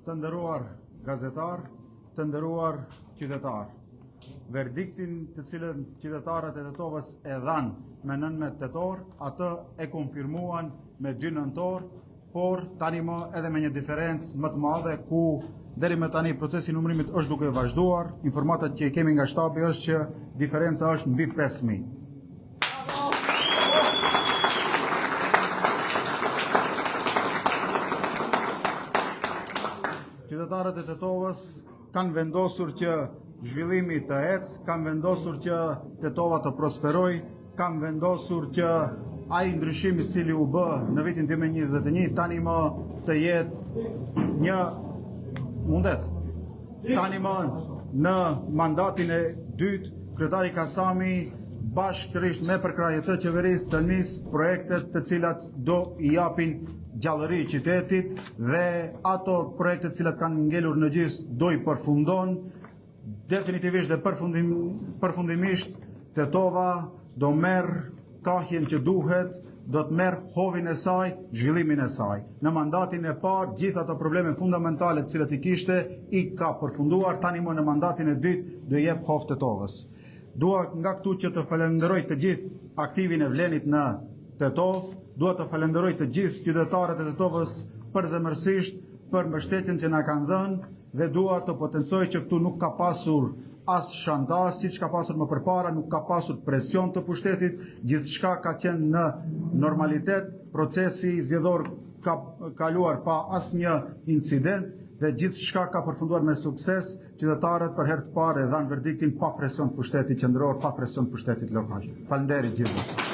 Të nderuar gazetar, të nderuar qytetar. Verdiktin të cilën qytetarët e Tetovës e dhanë me 19 tetor, atë e konfirmuan me 2 nëntor, por tani më edhe me një diferencë më të madhe ku deri më tani procesi i numërimit është duke vazhduar. Informatat që i kemi nga shtabi është që diferenca është mbi 5000. Qytetarët e Tetovës kanë vendosur që zhvillimi të ecë, kanë vendosur që Tetova të prosperoj, kanë vendosur që ai ndryshim i cili u bë në vitin 2021 tani më të jetë një mundet. Tani më në mandatin e dytë, kryetari Kasami bashkërisht me përkrahje të qeverisë të nisë projektet të cilat do i japin gjallëri i qytetit dhe ato projekte të cilat kanë ngelur në gjys do i përfundon. Definitivisht dhe përfundimisht Tetova do merr kahjen që duhet, do të merr hovin e saj, zhvillimin e saj. Në mandatin e parë, gjithë ato probleme fundamentale të cilat i kishte i ka përfunduar, tani më në mandatin e dytë do i jep hov Tetovës. Dua nga këtu që të falenderoj të gjithë aktivin e Vlenit në Tetovë, dua të falenderoj të gjithë qytetarët e Tetovës përzemërsisht për mbështetjen që na kanë dhënë dhe dua të potencoj që këtu nuk ka pasur as shantazh, siç ka pasur më përpara, nuk ka pasur presion të pushtetit, gjithçka ka qenë në normalitet, procesi zgjedhor ka kaluar pa asnjë incident dhe gjithçka ka përfunduar me sukses. Qytetarët për herë të parë dhanë verdiktin pa presion pushtetit qendror, pa presion pushtetit lokal. Faleminderit gjithëve.